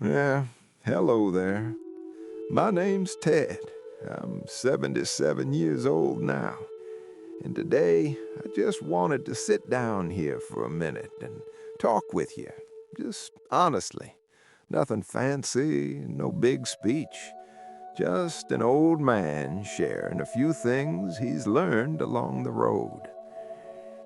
Yeah, hello there. My name's Ted. I'm 77 years old now. And today, I just wanted to sit down here for a minute and talk with you. Just honestly. Nothing fancy, no big speech. Just an old man sharing a few things he's learned along the road.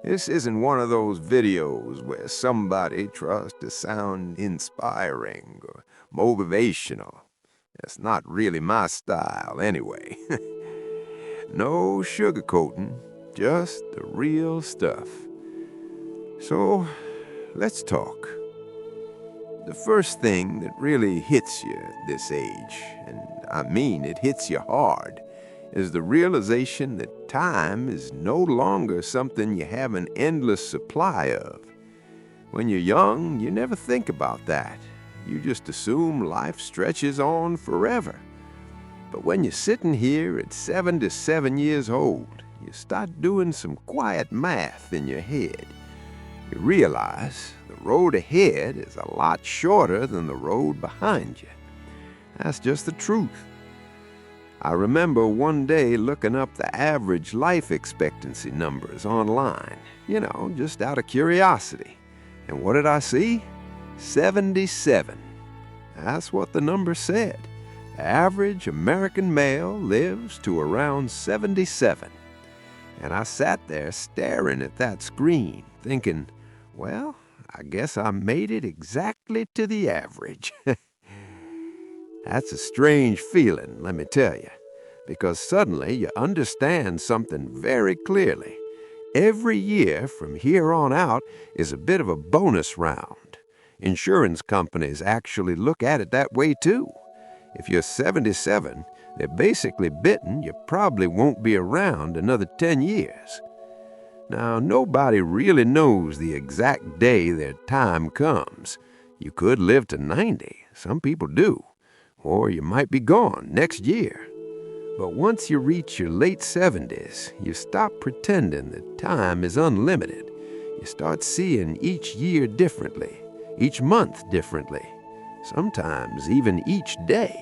This isn't one of those videos where somebody tries to sound inspiring or motivational. That's not really my style anyway. No sugarcoating, just the real stuff. So, let's talk. The first thing that really hits you at this age, and I mean it hits you hard, is the realization that time is no longer something you have an endless supply of. When you're young, you never think about that. You just assume life stretches on forever. But when you're sitting here at 77 years old, you start doing some quiet math in your head. You realize the road ahead is a lot shorter than the road behind you. That's just the truth. I remember one day looking up the average life expectancy numbers online, just out of curiosity. And what did I see? 77. That's what the number said. The average American male lives to around 77. And I sat there staring at that screen, thinking, well, I guess I made it exactly to the average. That's a strange feeling, let me tell you, because suddenly you understand something very clearly. Every year from here on out is a bit of a bonus round. Insurance companies actually look at it that way too. If you're 77, they're basically betting you probably won't be around another 10 years. Now, nobody really knows the exact day their time comes. You could live to 90, some people do, or you might be gone next year. But once you reach your late 70s, you stop pretending that time is unlimited. You start seeing each year differently, each month differently, sometimes even each day.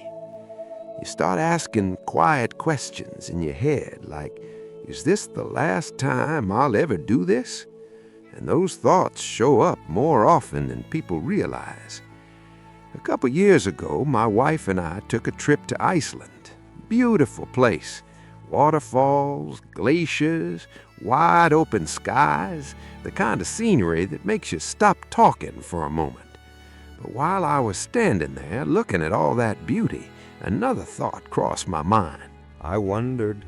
You start asking quiet questions in your head like, is this the last time I'll ever do this? And those thoughts show up more often than people realize. A couple years ago, my wife and I took a trip to Iceland. Beautiful place. Waterfalls, glaciers, wide open skies, the kind of scenery that makes you stop talking for a moment. But while I was standing there looking at all that beauty, another thought crossed my mind. I wondered,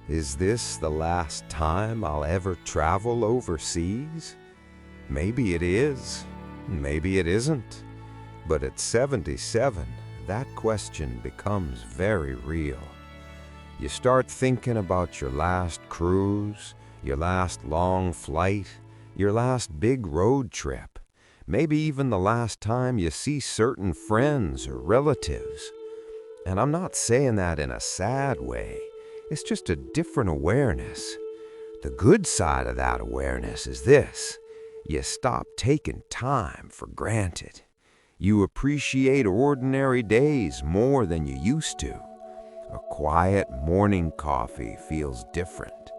is this the last time I'll ever travel overseas? Maybe it is, maybe it isn't. But at 77, that question becomes very real. You start thinking about your last cruise, your last long flight, your last big road trip, maybe even the last time you see certain friends or relatives. And I'm not saying that in a sad way. It's just a different awareness. The good side of that awareness is this: you stop taking time for granted. You appreciate ordinary days more than you used to. A quiet morning coffee feels different.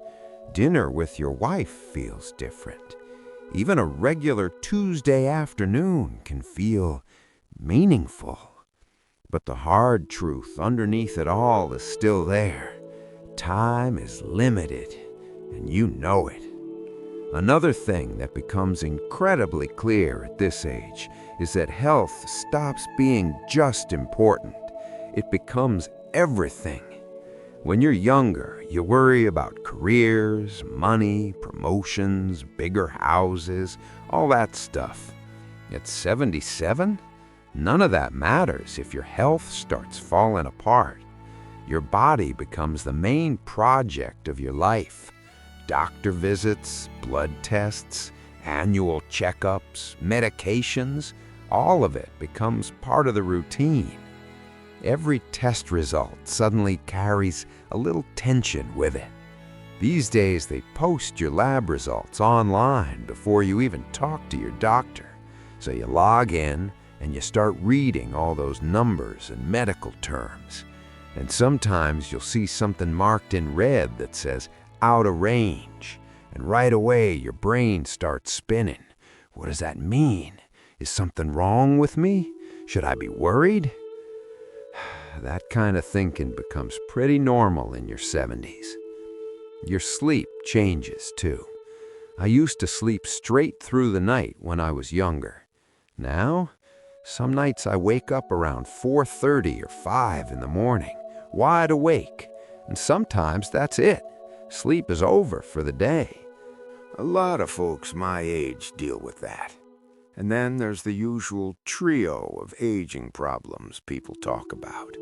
Dinner with your wife feels different. Even a regular Tuesday afternoon can feel meaningful. But the hard truth underneath it all is still there. Time is limited, and you know it. Another thing that becomes incredibly clear at this age is that health stops being just important. It becomes everything. When you're younger, you worry about careers, money, promotions, bigger houses, all that stuff. At 77, none of that matters if your health starts falling apart. Your body becomes the main project of your life. Doctor visits, blood tests, annual checkups, medications, all of it becomes part of the routine. Every test result suddenly carries a little tension with it. These days they post your lab results online before you even talk to your doctor. So you log in and you start reading all those numbers and medical terms. And sometimes you'll see something marked in red that says, out of range. And right away, your brain starts spinning. What does that mean? Is something wrong with me? Should I be worried? That kind of thinking becomes pretty normal in your 70s. Your sleep changes too. I used to sleep straight through the night when I was younger. Now, some nights I wake up around 4:30 or 5 in the morning, wide awake, and sometimes that's it. Sleep is over for the day. A lot of folks my age deal with that. And then there's the usual trio of aging problems people talk about: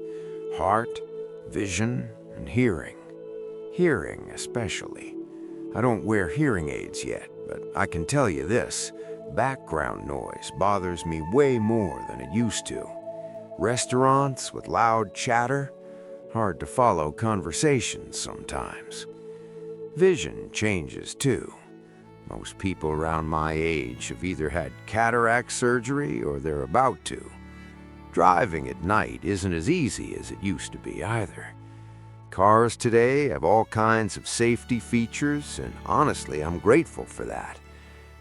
heart, vision, and hearing. Hearing, especially. I don't wear hearing aids yet, but I can tell you this: background noise bothers me way more than it used to. Restaurants with loud chatter, hard to follow conversations sometimes. Vision changes too. Most people around my age have either had cataract surgery or they're about to. Driving at night isn't as easy as it used to be either. Cars today have all kinds of safety features, and honestly, I'm grateful for that.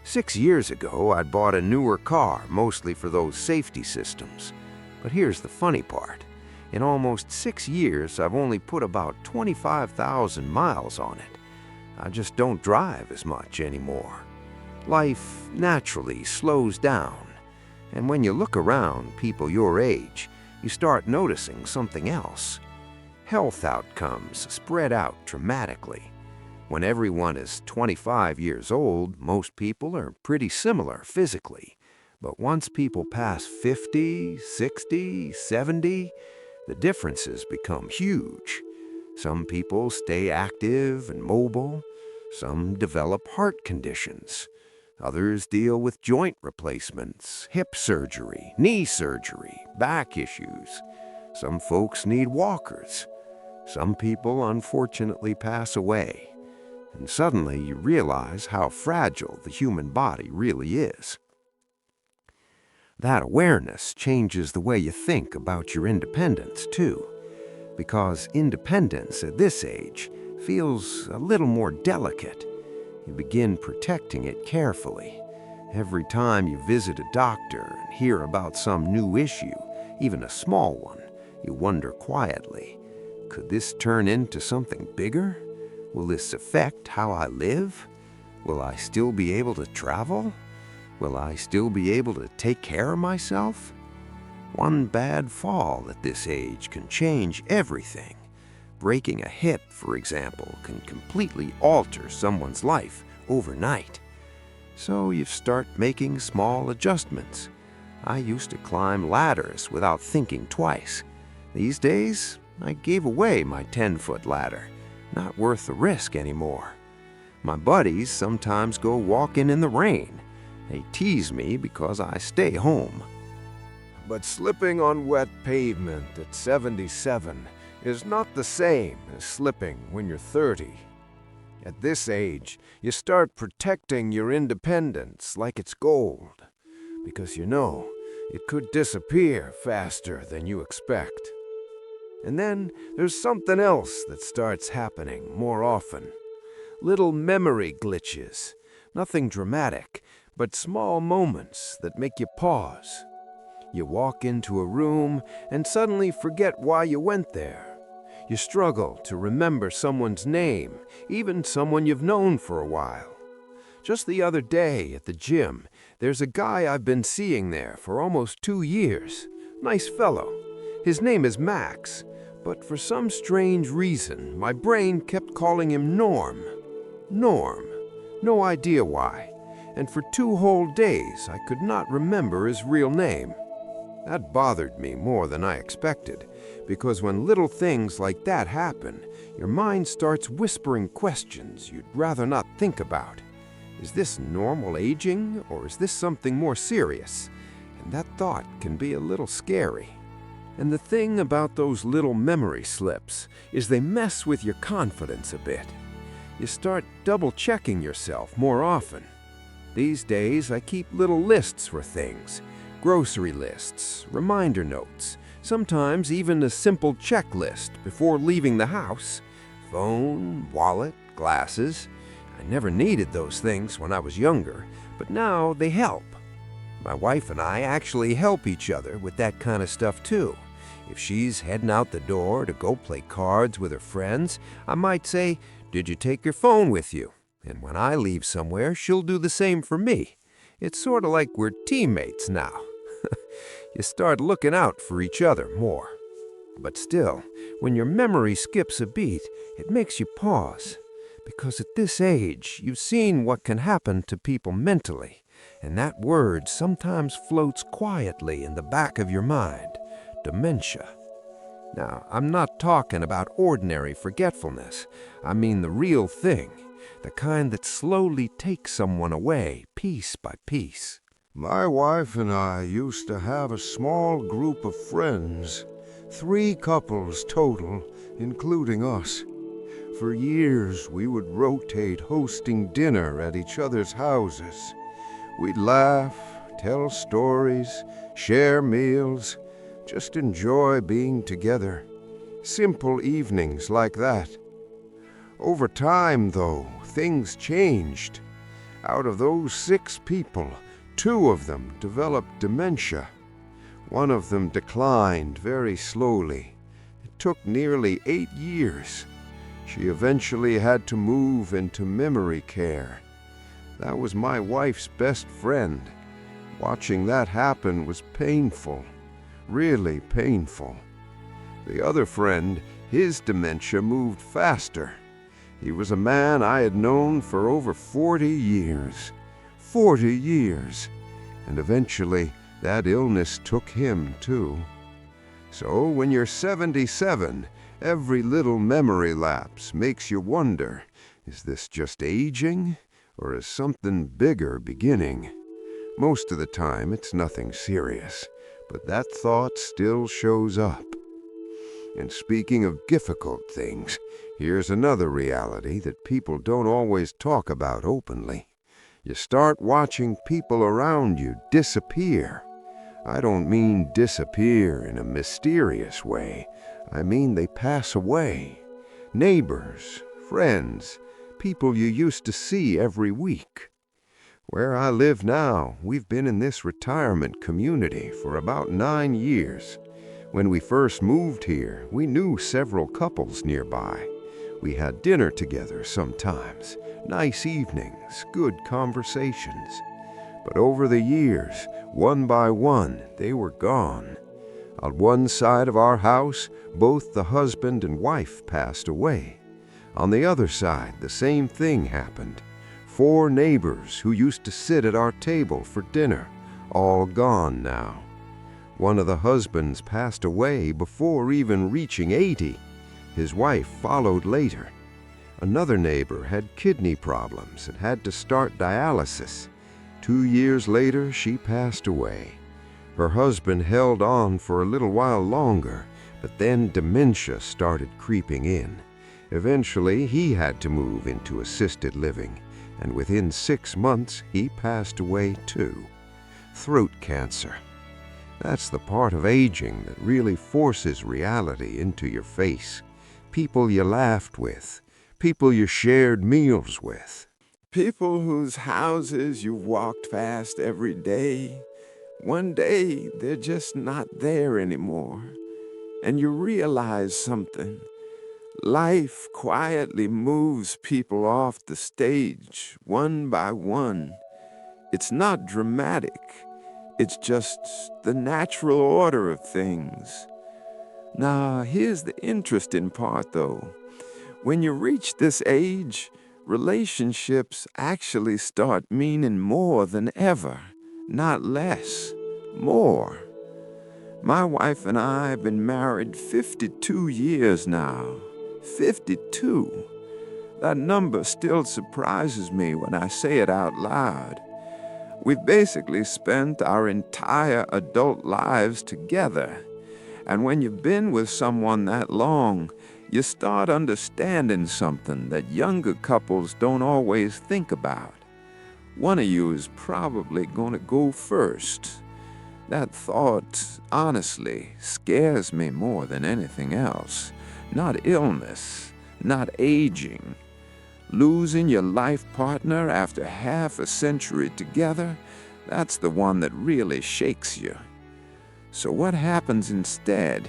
6 years ago, I'd bought a newer car, mostly for those safety systems. But here's the funny part. In almost 6 years, I've only put about 25,000 miles on it. I just don't drive as much anymore. Life naturally slows down, and when you look around people your age, you start noticing something else. Health outcomes spread out dramatically. When everyone is 25 years old, most people are pretty similar physically. But once people pass 50, 60, 70, the differences become huge. Some people stay active and mobile. Some develop heart conditions. Others deal with joint replacements, hip surgery, knee surgery, back issues. Some folks need walkers. Some people unfortunately pass away. And suddenly you realize how fragile the human body really is. That awareness changes the way you think about your independence too. Because independence at this age feels a little more delicate. You begin protecting it carefully. Every time you visit a doctor and hear about some new issue, even a small one, you wonder quietly, could this turn into something bigger? Will this affect how I live? Will I still be able to travel? Will I still be able to take care of myself? One bad fall at this age can change everything. Breaking a hip, for example, can completely alter someone's life overnight. So you start making small adjustments. I used to climb ladders without thinking twice. These days, I gave away my 10-foot ladder. Not worth the risk anymore. My buddies sometimes go walking in the rain. They tease me because I stay home. But slipping on wet pavement at 77 is not the same as slipping when you're 30. At this age, you start protecting your independence like it's gold, because you know it could disappear faster than you expect. And then there's something else that starts happening more often. Little memory glitches, nothing dramatic, but small moments that make you pause. You walk into a room and suddenly forget why you went there. You struggle to remember someone's name, even someone you've known for a while. Just the other day at the gym, there's a guy I've been seeing there for almost 2 years. Nice fellow. His name is Max, but for some strange reason, my brain kept calling him Norm. Norm. No idea why. And for 2 whole days, I could not remember his real name. That bothered me more than I expected, because when little things like that happen, your mind starts whispering questions you'd rather not think about. Is this normal aging, or is this something more serious? And that thought can be a little scary. And the thing about those little memory slips is they mess with your confidence a bit. You start double-checking yourself more often. These days, I keep little lists for things. Grocery lists, reminder notes, sometimes even a simple checklist before leaving the house. Phone, wallet, glasses. I never needed those things when I was younger, but now they help. My wife and I actually help each other with that kind of stuff too. If she's heading out the door to go play cards with her friends, I might say, "Did you take your phone with you?" And when I leave somewhere, she'll do the same for me. It's sort of like we're teammates now. You start looking out for each other more. But still, when your memory skips a beat, it makes you pause. Because at this age, you've seen what can happen to people mentally, and that word sometimes floats quietly in the back of your mind: dementia. Now, I'm not talking about ordinary forgetfulness. I mean the real thing, the kind that slowly takes someone away piece by piece. My wife and I used to have a small group of friends, 3 couples total, including us. For years, we would rotate hosting dinner at each other's houses. We'd laugh, tell stories, share meals, just enjoy being together. Simple evenings like that. Over time, though, things changed. Out of those 6 people, 2 of them developed dementia. One of them declined very slowly. It took nearly 8 years. She eventually had to move into memory care. That was my wife's best friend. Watching that happen was painful, really painful. The other friend, his dementia moved faster. He was a man I had known for over 40 years. 40 years. And eventually, that illness took him too. So when you're 77, every little memory lapse makes you wonder, is this just aging, or is something bigger beginning? Most of the time, it's nothing serious, but that thought still shows up. And speaking of difficult things, here's another reality that people don't always talk about openly. You start watching people around you disappear. I don't mean disappear in a mysterious way. I mean they pass away. Neighbors, friends, people you used to see every week. Where I live now, we've been in this retirement community for about 9 years. When we first moved here, we knew several couples nearby. We had dinner together sometimes, nice evenings, good conversations. But over the years, one by one, they were gone. On one side of our house, both the husband and wife passed away. On the other side, the same thing happened. 4 neighbors who used to sit at our table for dinner, all gone now. One of the husbands passed away before even reaching 80. His wife followed later. Another neighbor had kidney problems and had to start dialysis. 2 years later, she passed away. Her husband held on for a little while longer, but then dementia started creeping in. Eventually, he had to move into assisted living, and within 6 months, he passed away too. Throat cancer. That's the part of aging that really forces reality into your face. People you laughed with, people you shared meals with. People whose houses you walked past every day. One day, they're just not there anymore. And you realize something. Life quietly moves people off the stage, one by one. It's not dramatic. It's just the natural order of things. Now, here's the interesting part, though. When you reach this age, relationships actually start meaning more than ever, not less, more. My wife and I have been married 52 years now. 52. That number still surprises me when I say it out loud. We've basically spent our entire adult lives together. And when you've been with someone that long, you start understanding something that younger couples don't always think about. One of you is probably going to go first. That thought, honestly, scares me more than anything else. Not illness, not aging. Losing your life partner after half a century together, that's the one that really shakes you. So what happens instead?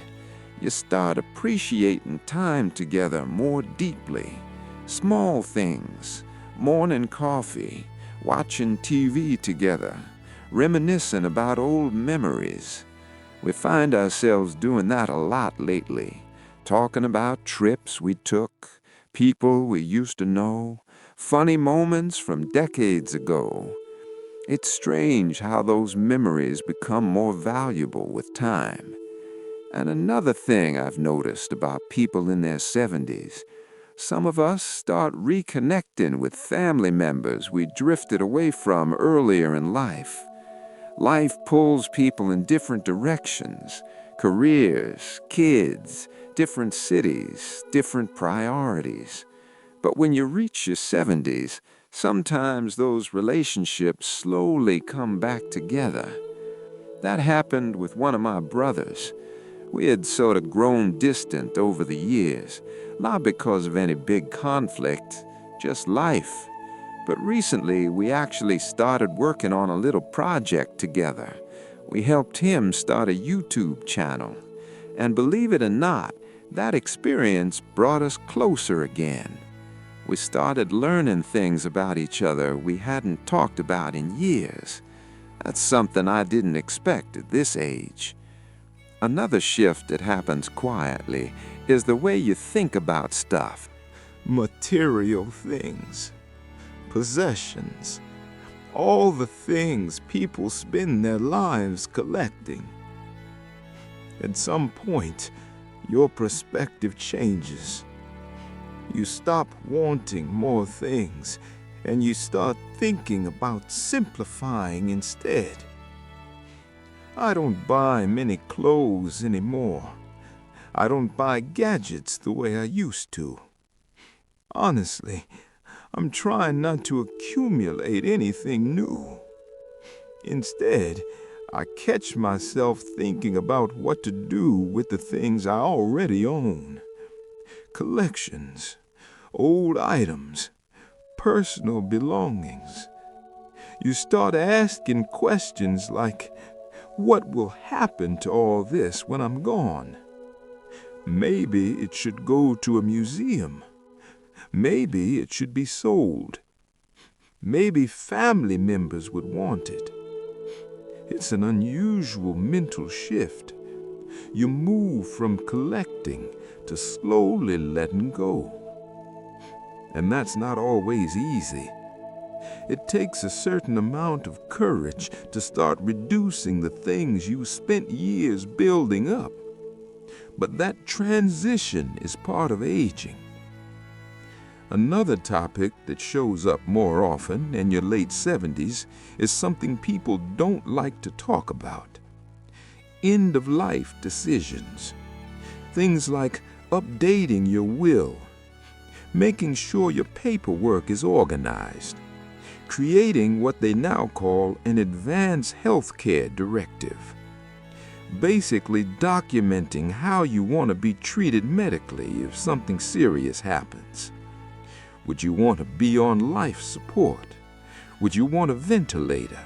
You start appreciating time together more deeply. Small things, morning coffee, watching TV together, reminiscing about old memories. We find ourselves doing that a lot lately, talking about trips we took, people we used to know, funny moments from decades ago. It's strange how those memories become more valuable with time. And another thing I've noticed about people in their 70s, some of us start reconnecting with family members we drifted away from earlier in life. Life pulls people in different directions, careers, kids, different cities, different priorities. But when you reach your 70s, sometimes those relationships slowly come back together. That happened with one of my brothers. We had sort of grown distant over the years, not because of any big conflict, just life. But recently, we actually started working on a little project together. We helped him start a YouTube channel. And believe it or not, that experience brought us closer again. We started learning things about each other we hadn't talked about in years. That's something I didn't expect at this age. Another shift that happens quietly is the way you think about stuff. Material things, possessions, all the things people spend their lives collecting. At some point, your perspective changes. You stop wanting more things, and you start thinking about simplifying instead. I don't buy many clothes anymore. I don't buy gadgets the way I used to. Honestly, I'm trying not to accumulate anything new. Instead, I catch myself thinking about what to do with the things I already own. Collections, old items, personal belongings. You start asking questions like, what will happen to all this when I'm gone? Maybe it should go to a museum. Maybe it should be sold. Maybe family members would want it. It's an unusual mental shift. You move from collecting to slowly letting go. And that's not always easy. It takes a certain amount of courage to start reducing the things you spent years building up. But that transition is part of aging. Another topic that shows up more often in your late 70s is something people don't like to talk about. End-of-life decisions. Things like updating your will, making sure your paperwork is organized, creating what they now call an advanced healthcare directive. Basically documenting how you want to be treated medically if something serious happens. Would you want to be on life support? Would you want a ventilator?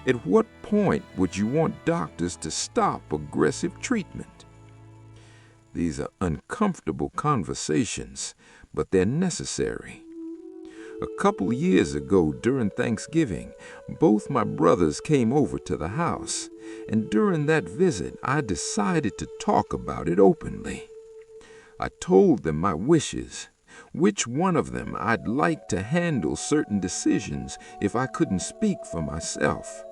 At what point would you want doctors to stop aggressive treatment? These are uncomfortable conversations, but they're necessary. A couple years ago during Thanksgiving, both my brothers came over to the house, and during that visit, I decided to talk about it openly. I told them my wishes, which one of them I'd like to handle certain decisions if I couldn't speak for myself.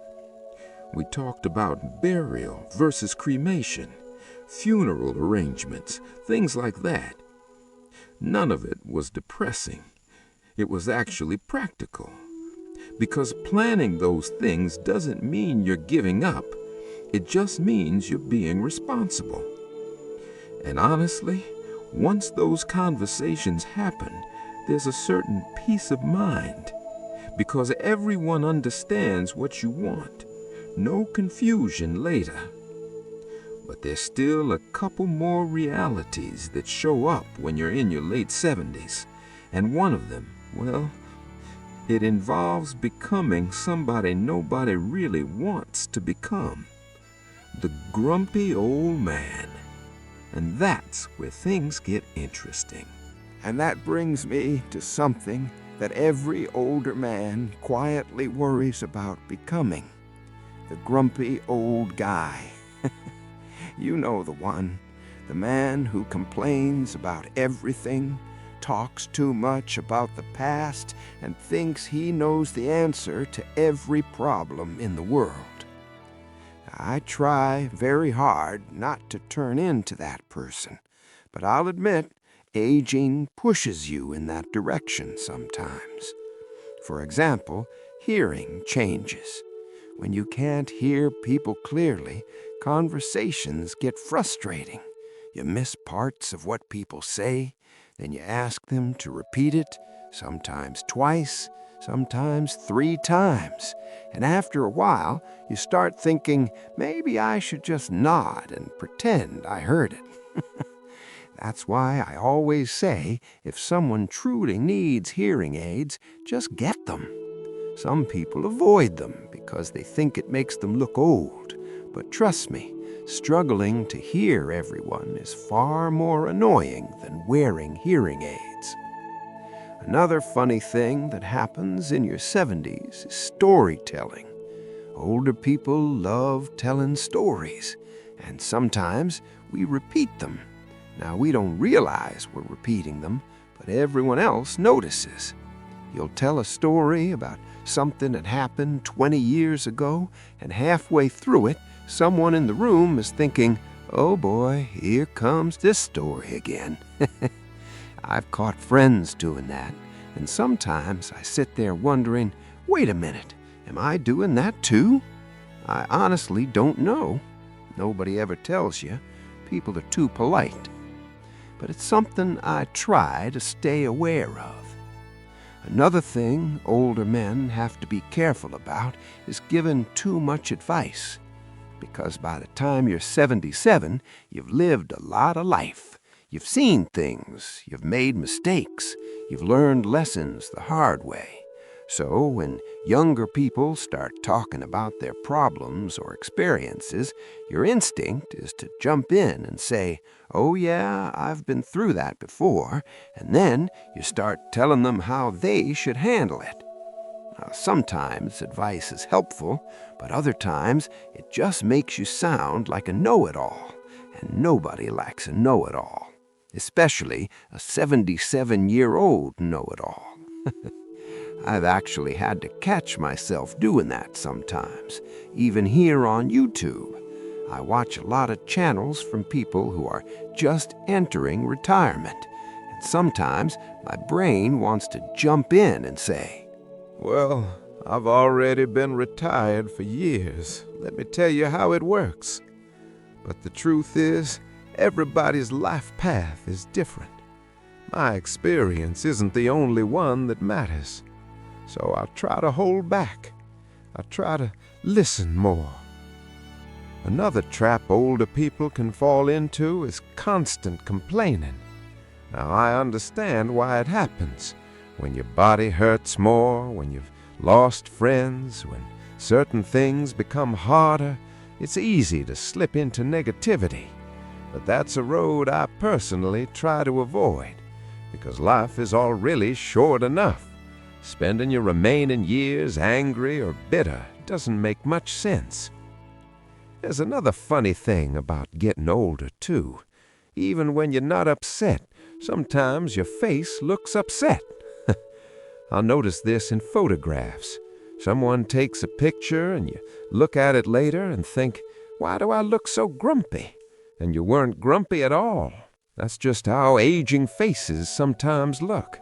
We talked about burial versus cremation, funeral arrangements, things like that. None of it was depressing. It was actually practical. Because planning those things doesn't mean you're giving up. It just means you're being responsible. And honestly, once those conversations happen, there's a certain peace of mind. Because everyone understands what you want. no confusion later. But there's still a couple more realities that show up when you're in your late 70s. And one of them, well, it involves becoming somebody nobody really wants to become. The grumpy old man. And that's where things get interesting. And that brings me to something that every older man quietly worries about becoming. The grumpy old guy. You know the one. The man who complains about everything, talks too much about the past, and thinks he knows the answer to every problem in the world. I try very hard not to turn into that person, but I'll admit, aging pushes you in that direction sometimes. For example, hearing changes. When you can't hear people clearly, conversations get frustrating. You miss parts of what people say, then you ask them to repeat it, sometimes twice, sometimes 3 times. And after a while, you start thinking, maybe I should just nod and pretend I heard it. That's why I always say, if someone truly needs hearing aids, just get them. Some people avoid them because they think it makes them look old. But trust me, struggling to hear everyone is far more annoying than wearing hearing aids. Another funny thing that happens in your 70s is storytelling. Older people love telling stories, and sometimes we repeat them. Now, we don't realize we're repeating them, but everyone else notices. You'll tell a story about something that happened 20 years ago, and halfway through it, someone in the room is thinking, oh boy, here comes this story again. I've caught friends doing that, and sometimes I sit there wondering, wait a minute, am I doing that too? I honestly don't know. Nobody ever tells you. People are too polite. But it's something I try to stay aware of. Another thing older men have to be careful about is giving too much advice. Because by the time you're 77, you've lived a lot of life. You've seen things, you've made mistakes, you've learned lessons the hard way. So when younger people start talking about their problems or experiences, your instinct is to jump in and say, oh yeah, I've been through that before, and then you start telling them how they should handle it. Now, sometimes advice is helpful, but other times it just makes you sound like a know-it-all, and nobody likes a know-it-all, especially a 77-year-old know-it-all. I've actually had to catch myself doing that sometimes, even here on YouTube. I watch a lot of channels from people who are just entering retirement, and sometimes my brain wants to jump in and say, well, I've already been retired for years. Let me tell you how it works. But the truth is, everybody's life path is different. My experience isn't the only one that matters. So I try to hold back. I try to listen more. Another trap older people can fall into is constant complaining. Now, I understand why it happens. When your body hurts more, when you've lost friends, when certain things become harder, it's easy to slip into negativity. But that's a road I personally try to avoid, because life is already short enough. Spending your remaining years angry or bitter doesn't make much sense. There's another funny thing about getting older, too. Even when you're not upset, sometimes your face looks upset. I'll notice this in photographs. Someone takes a picture and you look at it later and think, why do I look so grumpy? And you weren't grumpy at all. That's just how aging faces sometimes look.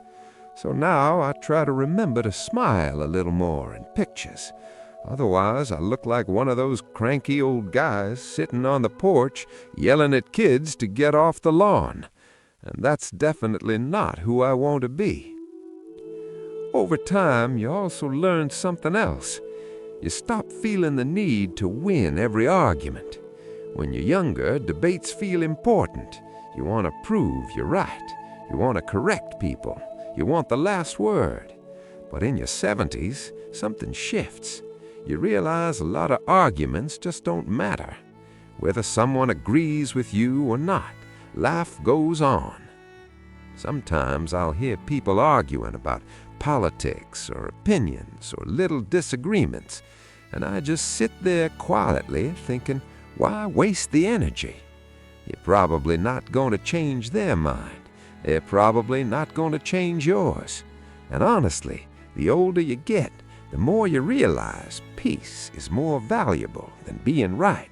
So now I try to remember to smile a little more in pictures. Otherwise, I look like one of those cranky old guys sitting on the porch yelling at kids to get off the lawn. And that's definitely not who I want to be. Over time, you also learn something else. You stop feeling the need to win every argument. When you're younger, debates feel important. You want to prove you're right. You want to correct people. You want the last word. But in your 70s, something shifts. You realize a lot of arguments just don't matter. Whether someone agrees with you or not, life goes on. Sometimes I'll hear people arguing about politics or opinions or little disagreements, and I just sit there quietly thinking, why waste the energy? You're probably not going to change their mind. They're probably not going to change yours. And honestly, the older you get, the more you realize peace is more valuable than being right.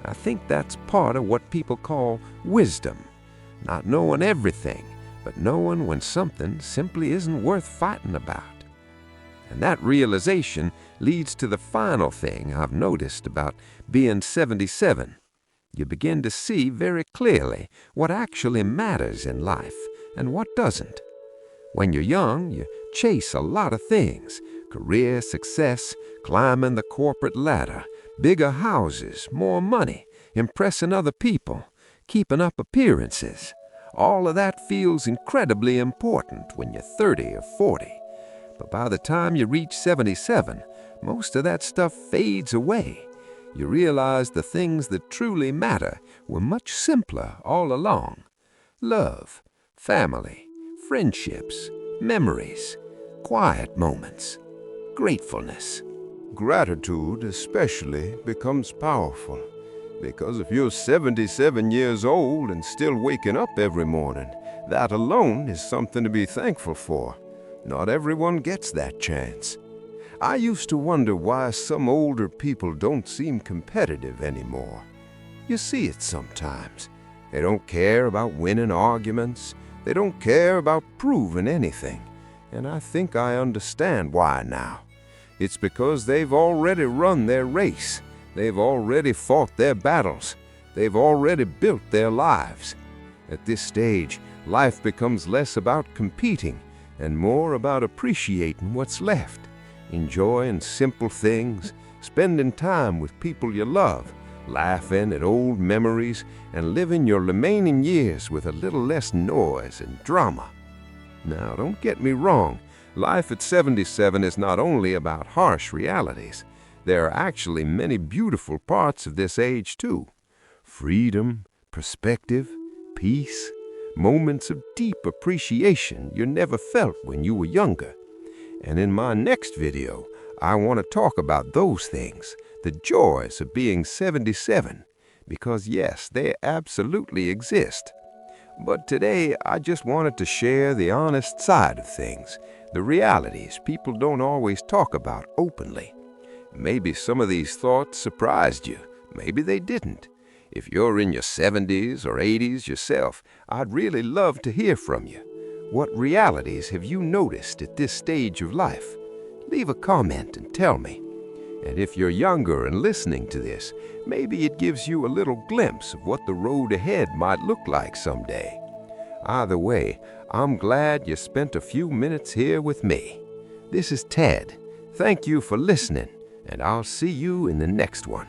I think that's part of what people call wisdom. Not knowing everything, but knowing when something simply isn't worth fighting about. And that realization leads to the final thing I've noticed about being 77. You begin to see very clearly what actually matters in life and what doesn't. When you're young, you chase a lot of things: career success, climbing the corporate ladder, bigger houses, more money, impressing other people, keeping up appearances. All of that feels incredibly important when you're 30 or 40. But by the time you reach 77, most of that stuff fades away. You realize the things that truly matter were much simpler all along. Love, family, friendships, memories, quiet moments, gratefulness. Gratitude especially becomes powerful, because if you're 77 years old and still waking up every morning, that alone is something to be thankful for. Not everyone gets that chance. I used to wonder why some older people don't seem competitive anymore. You see it sometimes. They don't care about winning arguments. They don't care about proving anything. And I think I understand why now. It's because they've already run their race. They've already fought their battles. They've already built their lives. At this stage, life becomes less about competing and more about appreciating what's left, enjoying simple things, spending time with people you love, laughing at old memories, and living your remaining years with a little less noise and drama. Now, don't get me wrong. Life at 77 is not only about harsh realities. There are actually many beautiful parts of this age, too. Freedom, perspective, peace, moments of deep appreciation you never felt when you were younger. And in my next video, I want to talk about those things, the joys of being 77, because yes, they absolutely exist. But today, I just wanted to share the honest side of things, the realities people don't always talk about openly. Maybe some of these thoughts surprised you. Maybe they didn't. If you're in your 70s or 80s yourself, I'd really love to hear from you. What realities have you noticed at this stage of life? Leave a comment and tell me. And if you're younger and listening to this, maybe it gives you a little glimpse of what the road ahead might look like someday. Either way, I'm glad you spent a few minutes here with me. This is Ted. Thank you for listening, and I'll see you in the next one.